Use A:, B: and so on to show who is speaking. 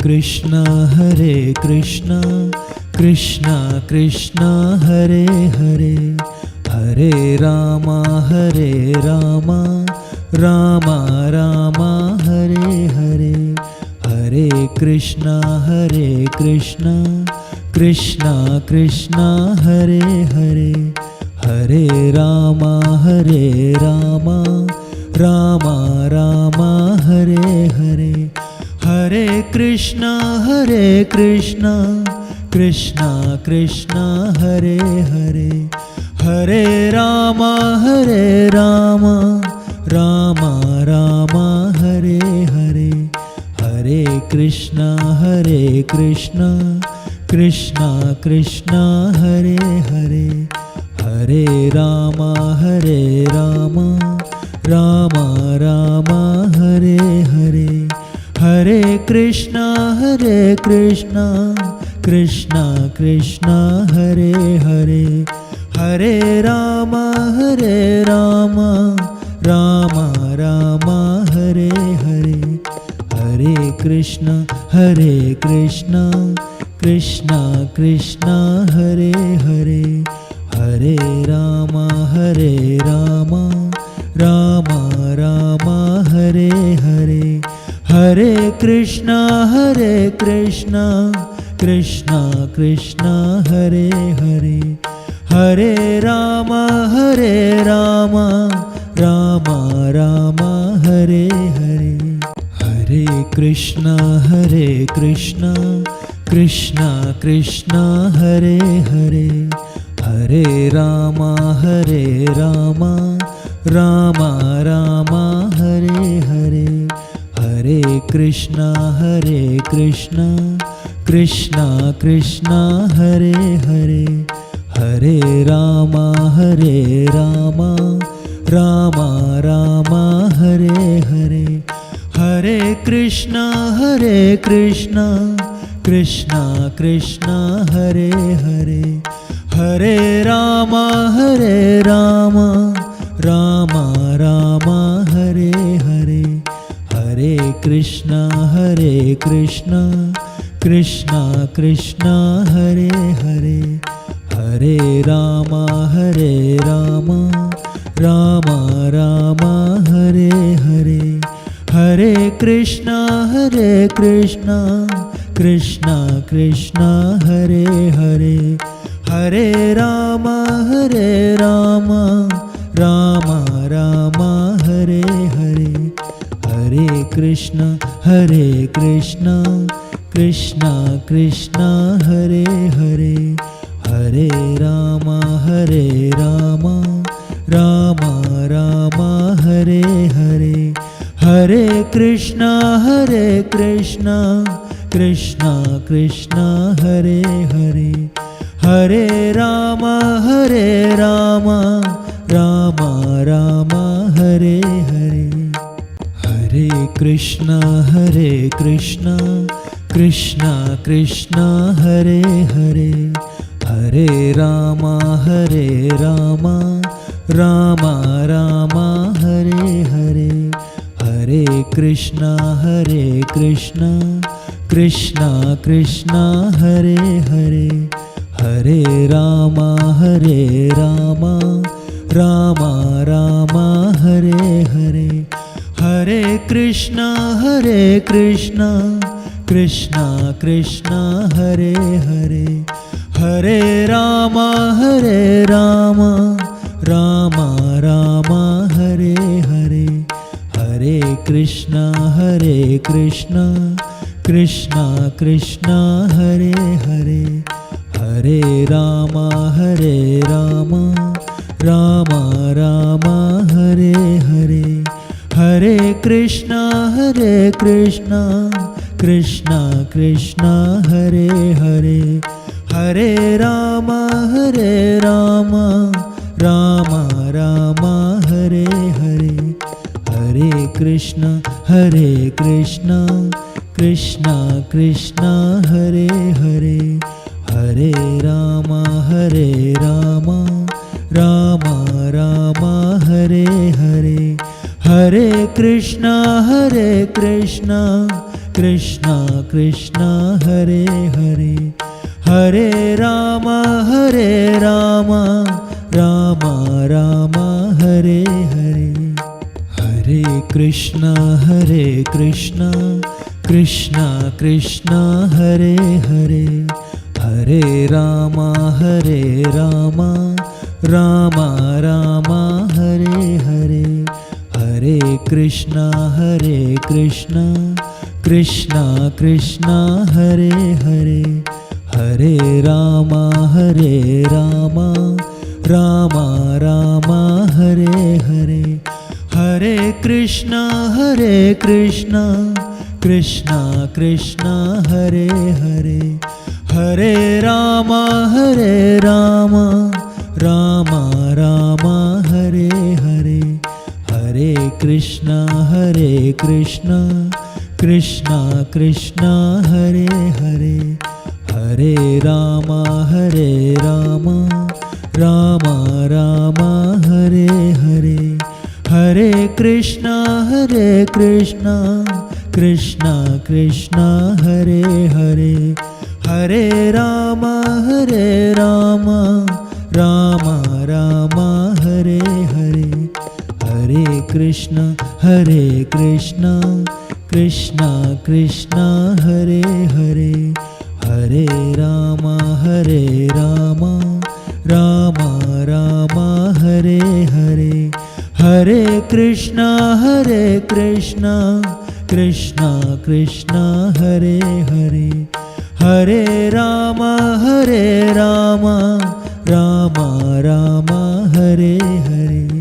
A: Krishna Krishna Krishna Hare Hare, Hare Ram Ram Ram Hare Hare, Hare Krishna Krishna Krishna Hare Hare, Hare Ram Ram Ram Hare Hare, Hare Krishna Krishna Krishna Hare Hare, Hare Ram Ram Ram Hare Hare, Hare Krishna Krishna Krishna Hare Hare, Hare Ram Ram Ram Hare Hare, Hare Krishna Krishna Krishna Hare Hare, Hare Ram Ram Ram Hare Hare, Hare Krishna Krishna Krishna Hare Hare, Hare Ram Ram Ram Hare Hare, Hare Krishna Krishna Krishna Hare Hare, Hare Ram Ram Ram Hare Hare, Hare Krishna Krishna Krishna Hare Hare, Hare Ram Ram Ram Hare Hare, Hare Krishna Krishna Krishna Hare Hare, Hare Ram Ram Ram Hare Hare, Hare Krishna Krishna Krishna Hare Hare, Hare Ram Ram Ram Hare Hare, Hare Krishna Krishna Krishna Hare Hare, Hare Ram Ram Ram Hare Hare, Hare Krishna Krishna Krishna Hare Hare, Hare Ram Ram Ram Hare Hare, Hare Krishna Krishna Krishna Hare Hare, Hare Ram Ram Ram Hare Hare, Hare Krishna Krishna Krishna Hare Hare, Hare Ram Ram Ram Hare Hare, Hare Krishna Krishna Krishna Hare Hare, Hare Ram Ram Ram Hare Hare, Hare Krishna Krishna Krishna Hare Hare, Hare Ram Ram Ram Hare Hare, Hare Krishna Krishna Krishna Hare Hare, Hare Ram Ram Ram Hare Hare, Hare Krishna Krishna Krishna Hare Hare, Hare Ram Ram Ram Hare Hare, Hare Krishna Krishna Krishna Hare Hare, Hare Ram Ram Ram Hare Hare, Hare Krishna Krishna Krishna Hare Hare, Hare Ram Ram Ram Hare Hare, Hare Krishna Krishna Krishna Hare Hare Hare Ram Ram Ram Hare Hare Hare Krishna Krishna Krishna Hare Hare Hare Ram Ram Ram Hare Hare Hare Krishna Krishna Krishna Hare Hare Hare Ram Ram Ram Hare Hare Hare Krishna Krishna Krishna Hare Hare Hare Ram Ram Ram Hare Hare Hare Krishna Krishna Krishna Hare Hare Hare Ram Ram Ram Hare Hare Hare Krishna Krishna Krishna Hare Hare Hare Ram Ram Ram Hare Hare Hare Krishna Krishna Krishna Hare Hare Hare Ram Ram Ram Hare Hare Hare Krishna Krishna Krishna Hare Hare Hare Ram Ram Ram Hare Hare